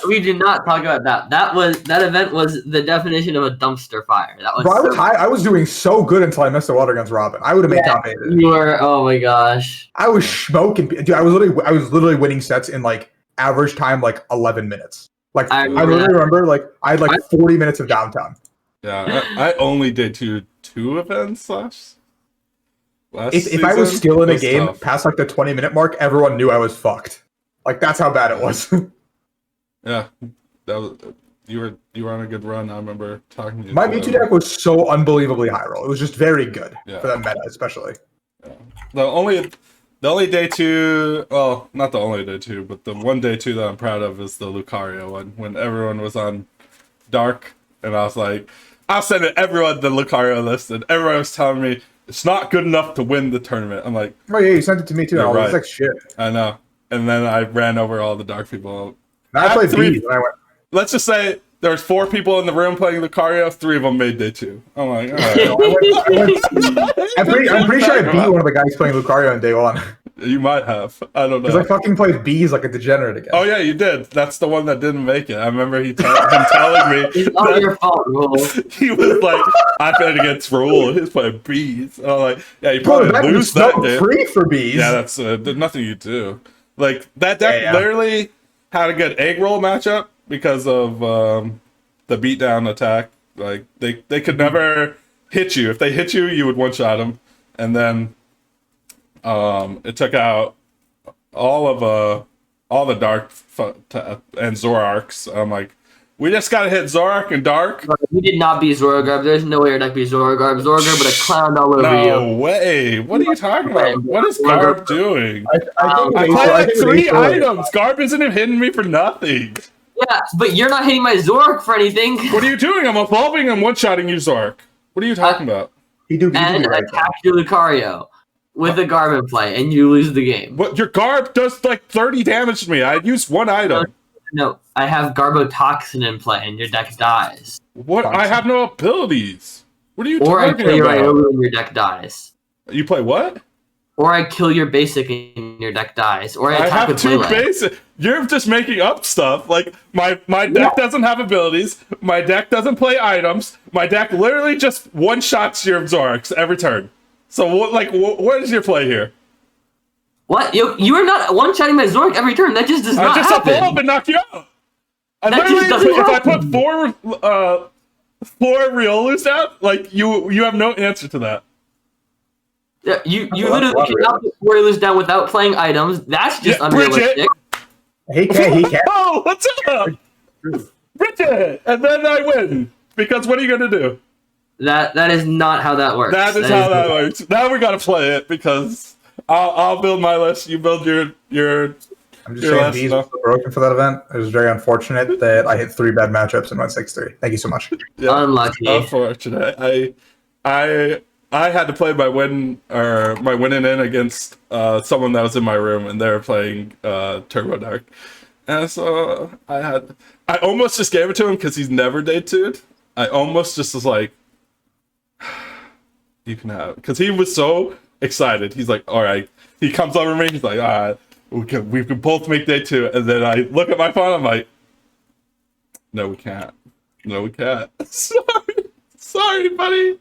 We do not talk about that. That event was the definition of a dumpster fire. That was.
Bro, I was doing so good until I missed the water against Robin. I would have made top 8.
You were. Oh my gosh.
I was smoking. Dude, I was literally winning sets in like average time like 11 minutes. Like I literally remember like I had like 40 minutes of downtime.
Yeah, I only did two events last
if I was still in a game past like the 20-minute mark, everyone knew I was fucked. Like that's how bad it was.
Yeah, that was you were on a good run. I remember talking to you.
My Mewtwo deck was so unbelievably high roll. It was just very good for that meta, especially.
Yeah. The only day two, well, not the only day two, but the one day two that I'm proud of is the Lucario one, when everyone was on Dark, and I was like, I'll send everyone the Lucario list, and everyone was telling me it's not good enough to win the tournament. I'm like,
oh yeah, you sent it to me too. I was like, shit.
I know. And then I ran over all the Dark people.
I played 3 when I went.
Let's just say There's 4 people in the room playing Lucario. 3 of them made day 2. I'm like, all right.
I'm pretty sure I beat one of the guys playing Lucario on day 1.
You might have. I don't know.
Because I fucking played bees like a degenerate again.
Oh yeah, you did. That's the one that didn't make it. I remember him telling me.
It's not your fault, Rahul.
He was like, I played against Rahul. He's playing bees. And I'm like, yeah, you probably lose that game.
Free for bees.
Yeah, that's there's nothing you do. Like that deck literally had a good egg roll matchup because of the beatdown attack. Like they could never hit you. If they hit you, you would one shot them, and then it took out all the dark and Zorarks. I'm like, we just gotta hit Zorak and Dark.
We did not beat Zoragarb. There's no way your deck beat Zoragarb. Zoragarb would have clowned all over you.
No way. What are you talking about? What is Garb doing?
I
I play like 3 items. Garb isn't hitting me for nothing.
Yeah, but you're not hitting my Zorak for anything.
What are you doing? I'm evolving and one-shotting you, Zorak. What are you talking about?
He do
And
right
attack your Lucario with a Garb in play, and you lose the game.
What? Your Garb does like 30 damage to me. I used 1 item.
No, I have Garbotoxin in play, and your deck dies.
What? I have no abilities. What are you
Or I
talking
kill your
about?
Iolu and your deck dies.
You play what?
Or I kill your basic and your deck dies. Or I
I
attack
have
with
2
melee.
basic. You're just making up stuff. Like my deck doesn't have abilities. My deck doesn't play items. My deck literally just one-shots your Zorks every turn. So what is your play here?
What? You are not one-shotting my Zorak every turn. That just does not
I just
happen.
evolve and knock you out.
That just doesn't
If I
happen.
put 4 Riolus down, like you have no answer to that.
Yeah, you literally cannot put Riolus down without playing items. That's just unrealistic.
He can't.
Oh, what's up? Bridget! And then I win. Because what are you gonna do?
That is not how that works.
That is how that works. Now we gotta play it because I'll build my list, you build your
I'm just saying bees were broken for that event. It was very unfortunate that I hit 3 bad matchups and went 6-3. Thank you so much.
Yeah,
unlucky.
Unfortunate. I had to play my winning in against someone that was in my room, and they were playing Turbo Dark, and so I almost just gave it to him because he's never day 2'd. I almost just was like, you can have it, because he was so excited. He's like, all right. He comes over to me. He's like, all right, we can both make day 2, and then I look at my phone. I'm like, no, we can't. No, we can't. Sorry, buddy.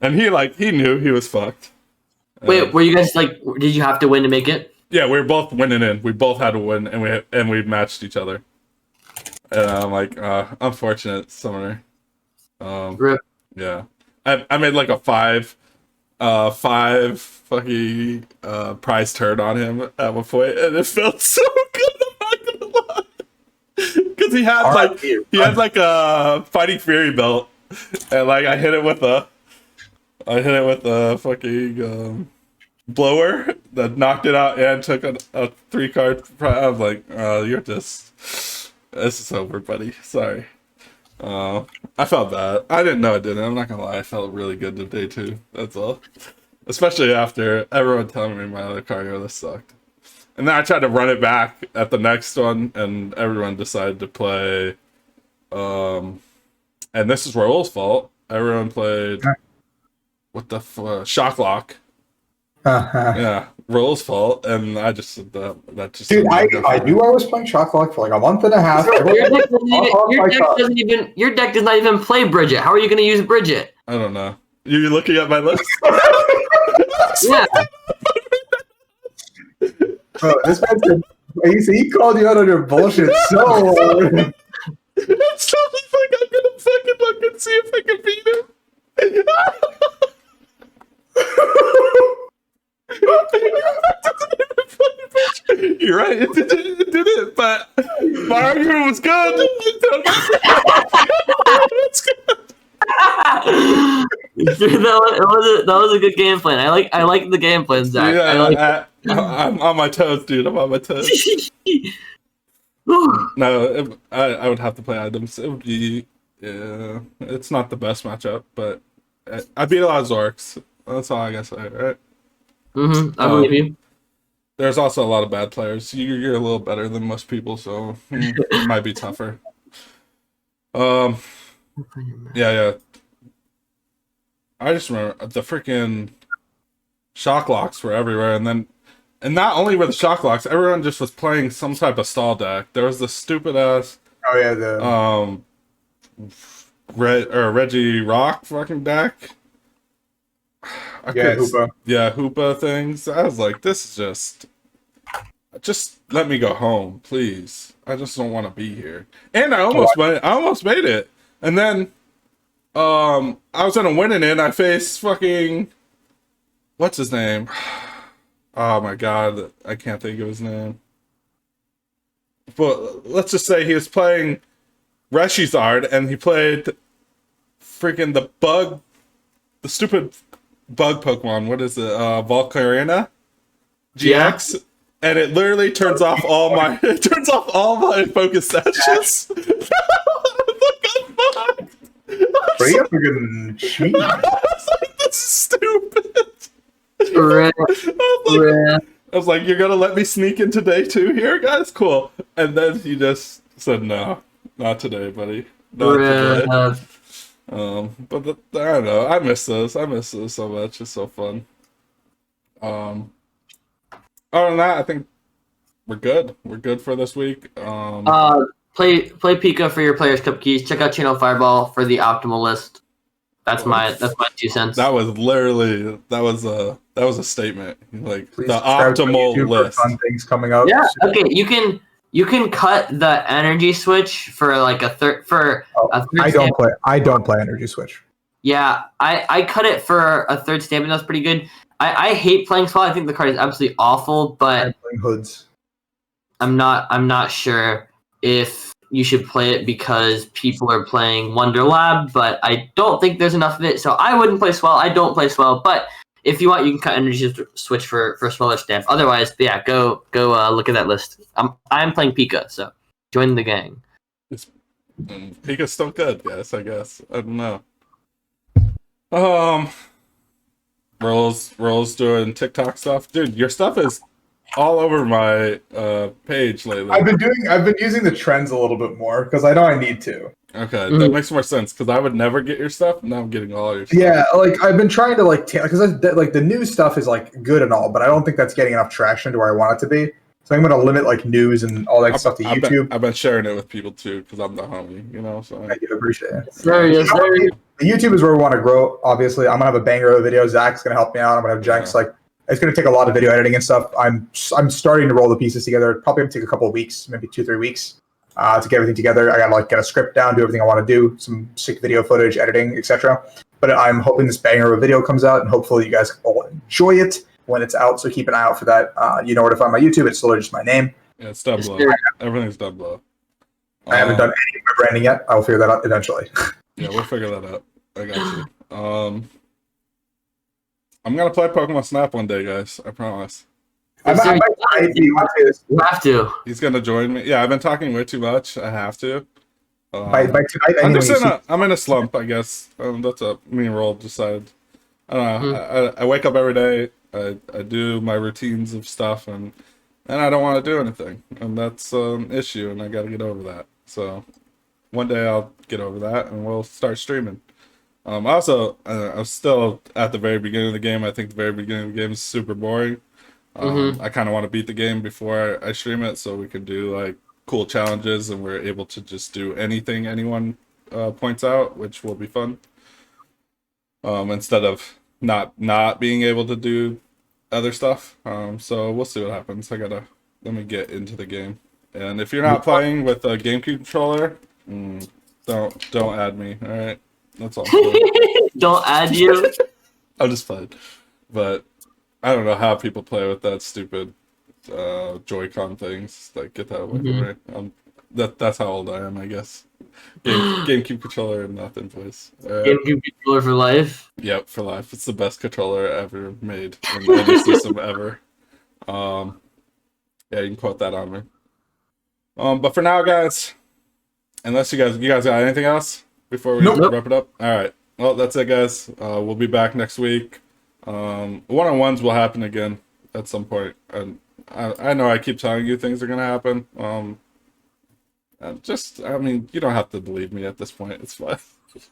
And he knew he was fucked.
Wait, were you guys did you have to win to make it?
Yeah, we were both winning in. We both had to win, and we matched each other. And I'm like, unfortunate summoner.
Rip.
Yeah, I made like a 5 fucking prize turn on him at one point, and it felt so good. I'm not gonna lie, because he had like a Fighting Fury belt, and like I hit it with a fucking blower that knocked it out and took a 3-card. I was like, this is over, buddy. Sorry. I felt bad. I didn't know I didn't. I'm not gonna lie. I felt really good today too. That's all. Especially after everyone telling me my other cardio list sucked. And then I tried to run it back at the next one, and everyone decided to play. And this is Rahul's fault. Everyone played. What the Shock Lock. Yeah, Rahul's fault, and I just said that just.
Dude, I knew I was playing Shock Lock for like a month and a half.
Your deck does not even play Bridget. How are you going to use Bridget?
I don't know. You looking at my list?
Yeah.
Bro, this man said, he called you out on your bullshit so hard.
It's totally like I'm gonna fucking look and see if I can beat him. You're right, it did it, but my argument was good. It's good.
that was a good game plan. I like the game plan, Zach.
Yeah, I'm on my toes, dude. I'm on my toes. No, I would have to play items. It would be, yeah, it's not the best matchup, but I beat a lot of Zorks. That's all I gotta say, right?
I believe you.
There's also a lot of bad players. You're a little better than most people, so it might be tougher. Um, yeah. I just remember the freaking shock locks were everywhere, and not only were the shock locks, everyone just was playing some type of stall deck. There was this stupid ass
Oh yeah, the
Reggie Rock fucking deck.
Hoopa.
Yeah, Hoopa things. I was like, this is just let me go home, please. I just don't want to be here. And I almost made it. And then I was in a winning it, I faced fucking what's his name? Oh my god, I can't think of his name. But let's just say he was playing Reshizard, and he played freaking the stupid bug Pokemon. What is it? Volcarina GX, and it literally turns off all my focus sessions.
Pretty fucking cheap.
I was like, this is stupid. I was like, you're gonna let me sneak into day 2 here, guys? Cool. And then he just said, no, not today, buddy. Not today. But I don't know. I miss those so much. It's so fun. Other than that, I think we're good. We're good for this week.
Play Pika for your Players Cup keys. Check out Channel Fireball for the optimal list. That's my 2 cents.
That was literally that was a statement. Like
Please
the optimal list.
Fun things coming up.
Yeah. Okay. You can cut the energy switch for like a third
I don't play energy switch.
Yeah, I cut it for a third stamp, and that's pretty good. I hate playing Swell. I think the card is absolutely awful, but
I'm playing hoods.
I'm not sure if you should play it because people are playing Wonder Lab, but I don't think there's enough of it, so I wouldn't play Swell. I don't play Swell, but if you want, you can cut energy switch for Sweller stamp. Otherwise, yeah, go look at that list. I'm playing Pika, so join the gang.
Pika's still good, guys. I guess I don't know. Rolls doing TikTok stuff, dude. Your stuff is all over my page lately.
I've been using the trends a little bit more because I know I need to.
Okay, that makes more sense because I would never get your stuff. Now I'm getting all your stuff.
Yeah, like I've been trying to because like the news stuff is like good and all, but I don't think that's getting enough traction to where I want it to be. So I'm going to limit like news and all that stuff to YouTube.
I've been sharing it with people too because I'm the homie, you know. So
I do appreciate it.
Yes, sir.
The YouTube is where we want to grow. Obviously, I'm gonna have a banger of a video. Zach's gonna help me out. I'm gonna have Jenks. Like it's gonna take a lot of video editing and stuff. I'm starting to roll the pieces together. It'll probably take a couple of weeks, maybe 2-3 weeks, to get everything together. I gotta get a script down, do everything I want to do, some sick video footage, editing, etc. But I'm hoping this banger of a video comes out, and hopefully you guys will enjoy it when it's out. So keep an eye out for that. You know where to find my YouTube. It's literally just my name.
Yeah, it's done below. Everything's done below.
I haven't done any of my branding yet. I'll figure that out eventually.
Yeah, we'll figure that out. I got you. I'm gonna play Pokemon Snap one day, guys. I promise.
You have to.
He's gonna join me. Yeah, I've been talking way too much. I have to.
By tonight,
I'm in a slump, I guess. That's up. Me and Roll decided. I don't know. I wake up every day. I do my routines of stuff, and I don't want to do anything, and that's an issue, and I got to get over that. So one day I'll get over that, and we'll start streaming. Also, I'm still at the very beginning of the game. I think the very beginning of the game is super boring. I kind of want to beat the game before I stream it, so we can do like cool challenges, and we're able to just do anything anyone points out, which will be fun. Instead of not being able to do other stuff. So we'll see what happens. Let me get into the game. And if you're not playing with a GameCube controller, don't add me. All right. That's all.
Don't add you.
I'm just playing, but I don't know how people play with that stupid Joy-Con things. Like, get that away from me. That's how old I am, I guess. GameCube controller and nothing, please.
GameCube controller for life.
Yep, for life. It's the best controller ever made in any system ever. Yeah, you can quote that on me. But for now, guys, unless you guys got anything else before we wrap it up? All right. Well, that's it, guys. We'll be back next week. One-on-ones will happen again at some point. And I know I keep telling you things are gonna happen. I mean, you don't have to believe me at this point. It's fine. It's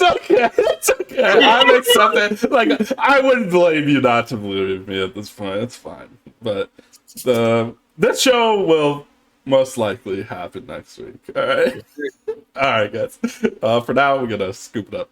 okay. It's okay. I'm accepting. Like, I wouldn't blame you not to believe me at this point. It's fine. But this show will most likely happen next week. All right. All right, guys. For now, we're gonna scoop it up.